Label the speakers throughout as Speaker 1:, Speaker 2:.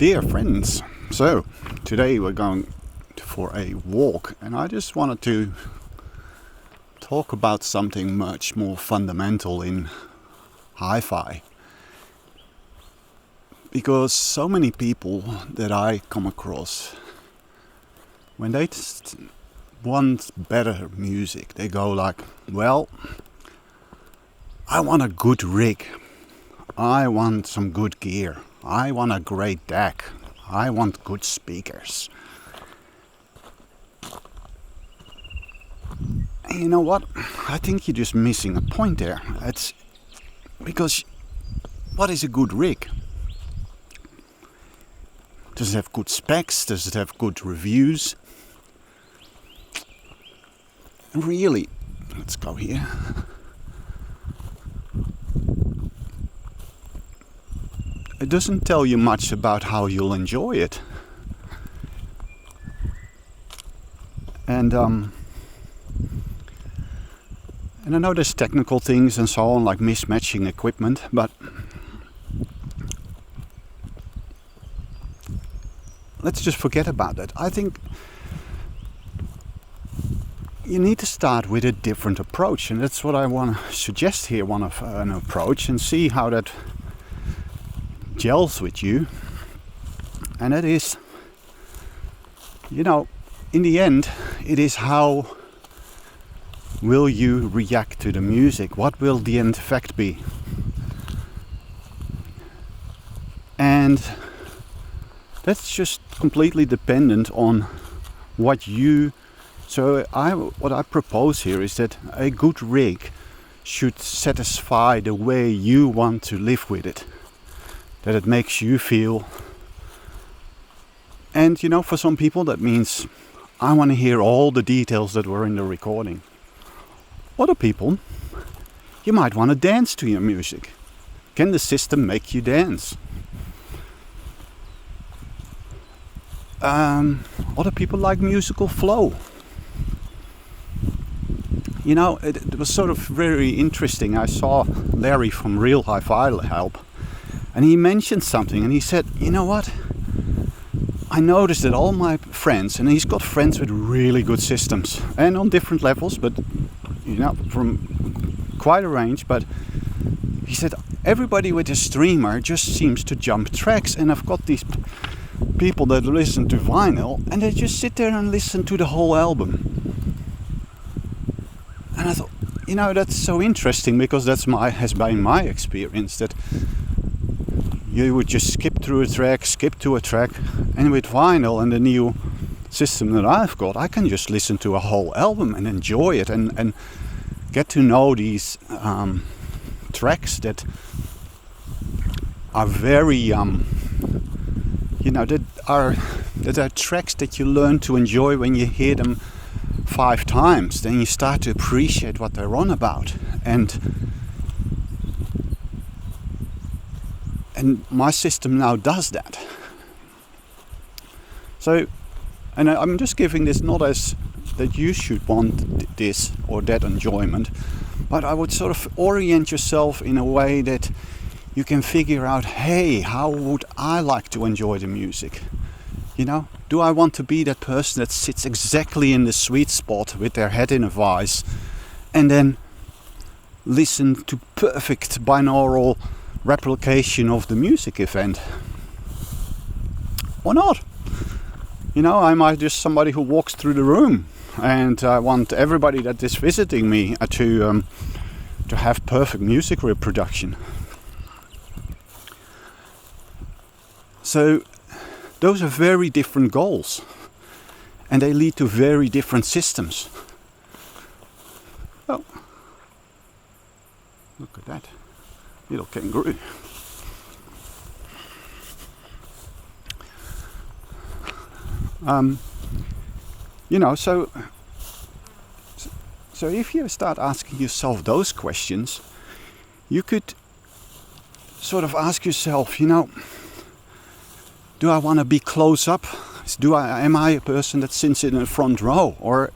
Speaker 1: Dear friends, so today we're going for a walk, and I just wanted to talk about something much more fundamental in hi-fi, because so many people that I come across, when they just want better music, they go like, well, I want a good rig, I want some good gear, I want a great deck, I want good speakers. And you know what? I think you're just missing a point there. It's because what is a good rig? Does it have good specs? Does it have good reviews? Really, let's go here. It doesn't tell you much about how you'll enjoy it. And I know there's technical things and so on, like mismatching equipment, but let's just forget about that. I think you need to start with a different approach, and that's what I want to suggest here, one of an approach, and see how that gels with you. And that is, you know, in the end, it is how will you react to the music? What will the end effect be? And that's just completely dependent on what you... So what I propose here is that a good rig should satisfy the way you want to live with it. That it makes you feel. And you know, for some people that means I want to hear all the details that were in the recording. Other people, you might want to dance to your music. Can the system make you dance? Other people like musical flow. You know, it was sort of very interesting. I saw Larry from Real Hifi Help, and he mentioned something, and he said, you know what? I noticed that all my friends, and he's got friends with really good systems, and on different levels, but you know, from quite a range, but he said everybody with a streamer just seems to jump tracks, and I've got these people that listen to vinyl, and they just sit there and listen to the whole album. And I thought, you know, that's so interesting, because has been my experience, that you would just skip to a track, and with vinyl and the new system that I've got, I can just listen to a whole album and enjoy it, and get to know these tracks that are very, you know, that are tracks that you learn to enjoy when you hear them 5 times. Then you start to appreciate what they're on about, and my system now does that. So, and I'm just giving this not as that you should want this or that enjoyment, but I would sort of orient yourself in a way that you can figure out, hey, how would I like to enjoy the music? You know, do I want to be that person that sits exactly in the sweet spot with their head in a vice and then listen to perfect binaural replication of the music event? Or not? You know, I might just somebody who walks through the room, and I want everybody that is visiting me to have perfect music reproduction. So those are very different goals, and they lead to very different systems. Oh, look at that little kangaroo. You know, so if you start asking yourself those questions, you could sort of ask yourself, you know, do I want to be close up? Am I a person that sits in the front row, or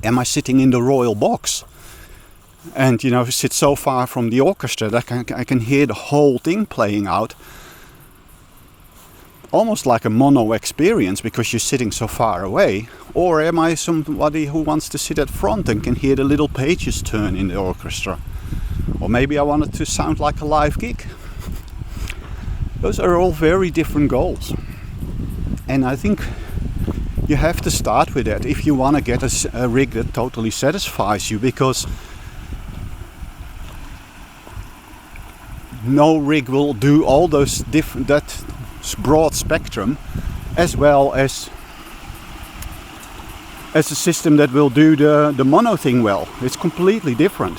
Speaker 1: am I sitting in the royal box? And you know, sit so far from the orchestra that I can hear the whole thing playing out. almost like a mono experience because you're sitting so far away? Or am I somebody who wants to sit at front and can hear the little pages turn in the orchestra? Or maybe I want it to sound like a live gig. Those are all very different goals. And I think you have to start with that if you want to get a rig that totally satisfies you, because no rig will do all those different, that broad spectrum, as well as a system that will do the mono thing well. It's completely different.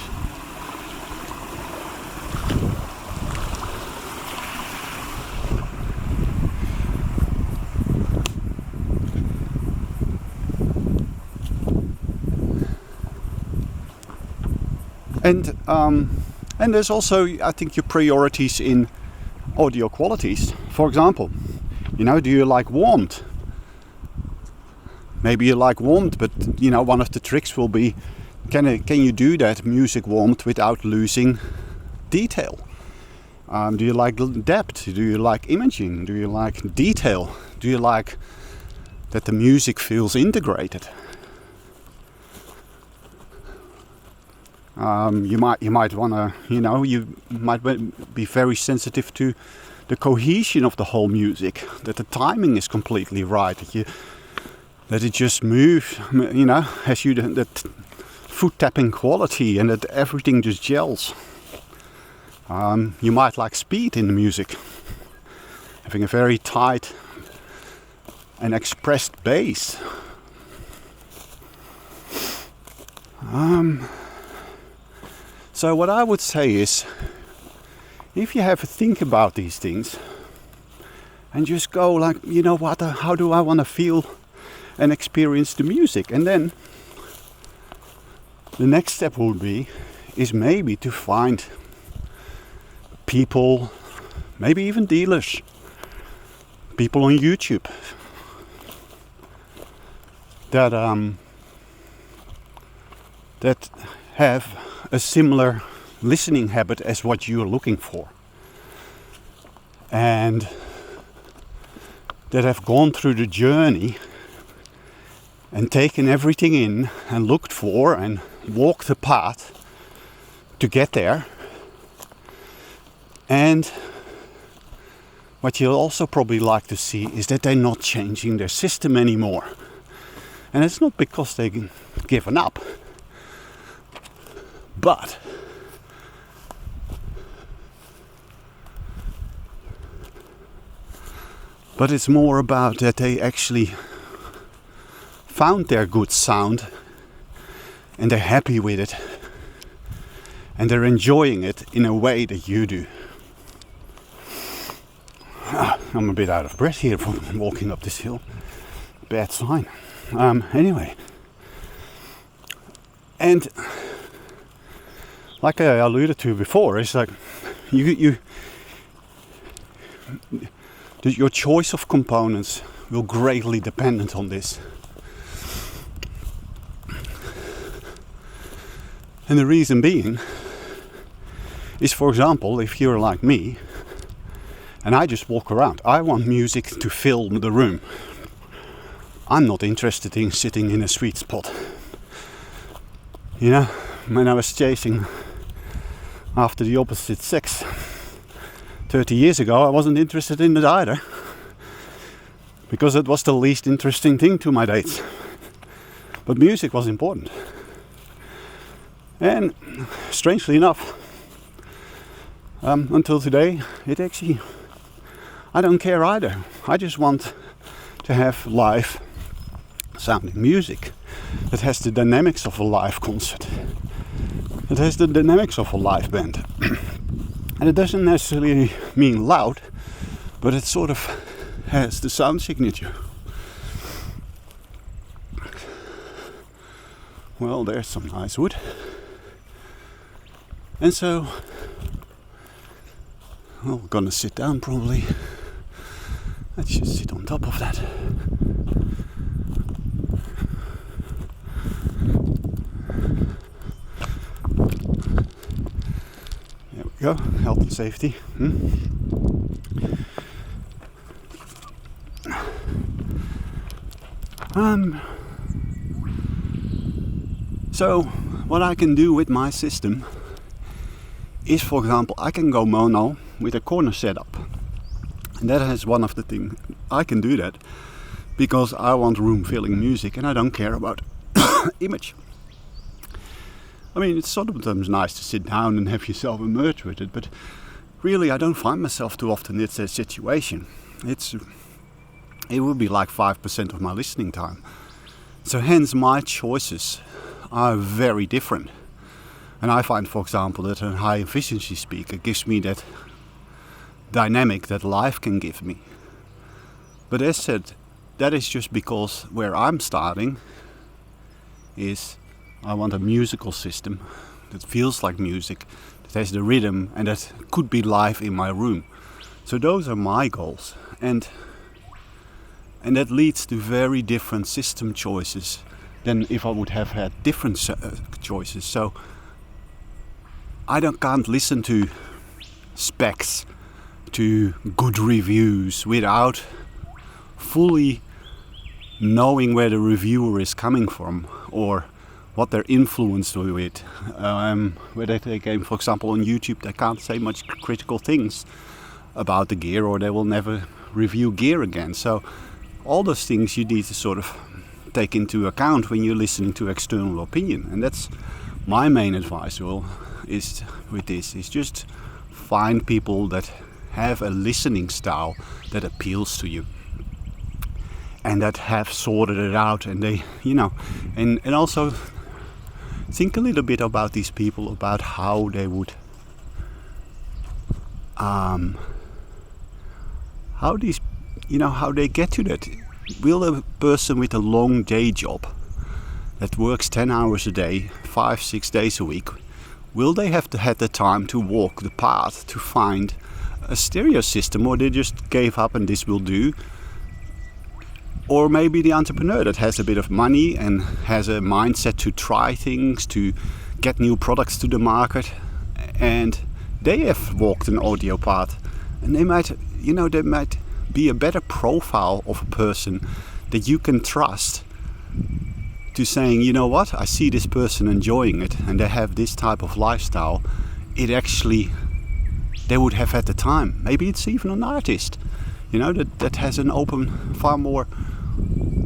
Speaker 1: And there's also, I think, your priorities in audio qualities. For example, do you like warmth? Maybe you like warmth, but one of the tricks will be, can you do that music warmth without losing detail? Do you like depth? Do you like imaging? Do you like detail? Do you like that the music feels integrated? You might want to, you might be very sensitive to the cohesion of the whole music, that the timing is completely right, that it just moves, has that foot tapping quality, and that everything just gels. You might like speed in the music, having a very tight and expressed bass. So what I would say is, if you have a think about these things and just go like, how do I want to feel and experience the music? And then the next step would be, is maybe to find people, maybe even dealers, people on YouTube that have a similar listening habit as what you're looking for, and that have gone through the journey and taken everything in and looked for and walked the path to get there. And what you'll also probably like to see is that they're not changing their system anymore. And it's not because they've given up, but it's more about that they actually found their good sound and they're happy with it and they're enjoying it in a way that you do. I'm a bit out of breath here from walking up this hill. Bad sign. Anyway, and like I alluded to before, it's like your choice of components will greatly depend on this. And the reason being is, for example, if you're like me and I just walk around, I want music to fill the room. I'm not interested in sitting in a sweet spot. When I was chasing after the opposite sex 30 years ago, I wasn't interested in it either, because it was the least interesting thing to my dates. But music was important. And strangely enough, until today, I don't care either. I just want to have live sounding music that has the dynamics of a live concert. It has the dynamics of a live band. And it doesn't necessarily mean loud, but it sort of has the sound signature. Well, there's some nice wood. And so, we're gonna sit down probably. Let's just sit on top of that. There we go, health and safety. So what I can do with my system is, for example, I can go mono with a corner setup. And that is one of the things. I can do that because I want room-filling music and I don't care about image. I mean, it's sometimes nice to sit down and have yourself immersed with it, but really I don't find myself too often in that situation. It will be like 5% of my listening time. So hence my choices are very different. And I find, for example, that a high efficiency speaker gives me that dynamic that life can give me. But as said, that is just because where I'm starting is I want a musical system that feels like music, that has the rhythm and that could be live in my room. So those are my goals. And that leads to very different system choices than if I would have had different choices. So I can't listen to specs, to good reviews without fully knowing where the reviewer is coming from or what they're influenced with. Whether they came, for example, on YouTube, they can't say much critical things about the gear or they will never review gear again. So all those things you need to sort of take into account when you're listening to external opinion. And that's my main advice is just find people that have a listening style that appeals to you and that have sorted it out, and they, and also think a little bit about these people, about how they would how they get to that. Will a person with a long day job that works 10 hours a day, 5-6 days a week, will they have the time to walk the path to find a stereo system, or they just gave up and this will do? Or maybe the entrepreneur that has a bit of money and has a mindset to try things, to get new products to the market, and they have walked an audio path, and they might be a better profile of a person that you can trust to saying, you know what, I see this person enjoying it and they have this type of lifestyle. They would have had the time. Maybe it's even an artist, that has an open, far more,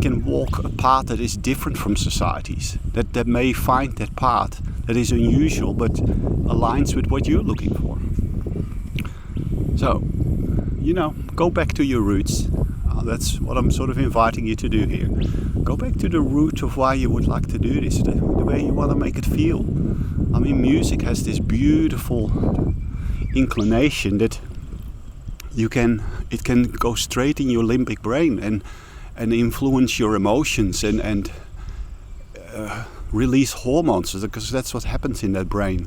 Speaker 1: can walk a path that is different from societies, that may find that path that is unusual but aligns with what you're looking for. So, go back to your roots. That's what I'm sort of inviting you to do here. Go back to the root of why you would like to do this, the way you want to make it feel. I mean, music has this beautiful inclination that it can go straight in your limbic brain and influence your emotions and release hormones, because that's what happens in that brain.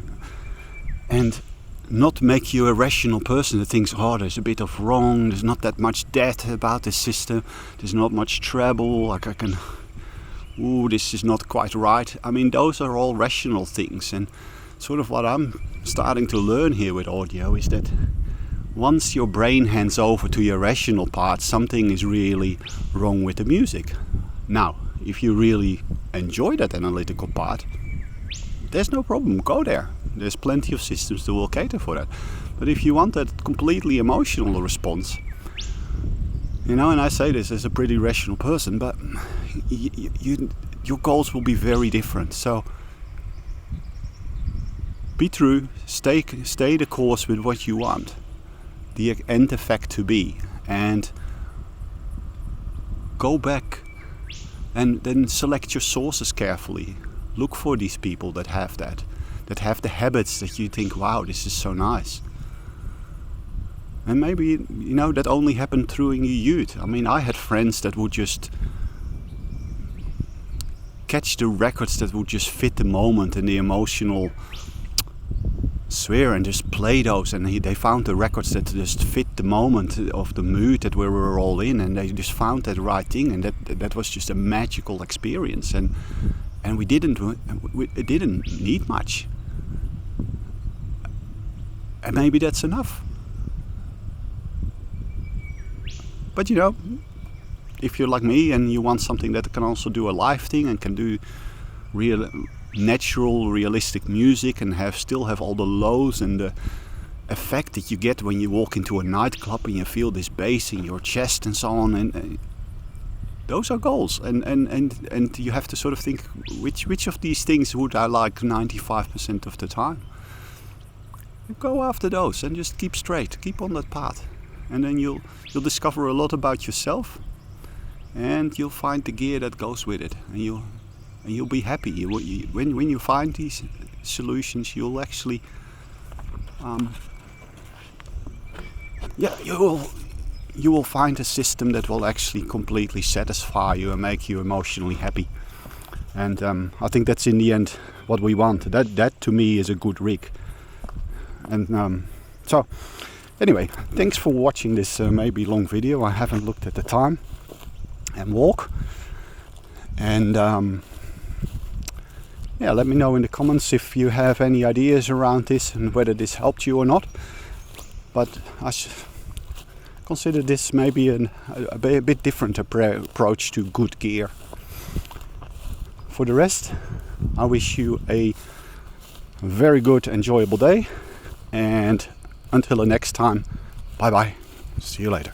Speaker 1: And not make you a rational person that thinks, oh, there's a bit of wrong, there's not that much debt about this system, there's not much trouble, this is not quite right. I mean, those are all rational things. And sort of what I'm starting to learn here with audio is that once your brain hands over to your rational part, something is really wrong with the music. Now, if you really enjoy that analytical part, there's no problem, go there. There's plenty of systems that will cater for that. But if you want that completely emotional response, and I say this as a pretty rational person, but your goals will be very different. So be true, stay the course with what you want, the end effect to be, and go back and then select your sources carefully. Look for these people that have have the habits that you think, wow, this is so nice. And maybe, that only happened through in your youth. I mean, I had friends that would just catch the records that would just fit the moment and the emotional sphere and just play those. And they found the records that just fit the moment of the mood that we were all in, and they just found that right thing, and that was just a magical experience. And it didn't need much. And maybe that's enough. But if you're like me and you want something that can also do a live thing and can do real, natural, realistic music and still have all the lows and the effect that you get when you walk into a nightclub and you feel this bass in your chest and so on, and those are goals, and you have to sort of think which of these things would I like 95% of the time. Go after those and just keep straight, keep on that path, and then you'll discover a lot about yourself, and you'll find the gear that goes with it, and you'll be happy. When you find these solutions, you'll actually you will find a system that will actually completely satisfy you and make you emotionally happy. And I think that's in the end what we want. That to me is a good rig. And so anyway, thanks for watching this maybe long video. I haven't looked at the time and walk. And yeah, let me know in the comments if you have any ideas around this and whether this helped you or not. But I consider this maybe a bit different approach to good gear. For the rest, I wish you a very good, enjoyable day, and until the next time, bye bye, see you later.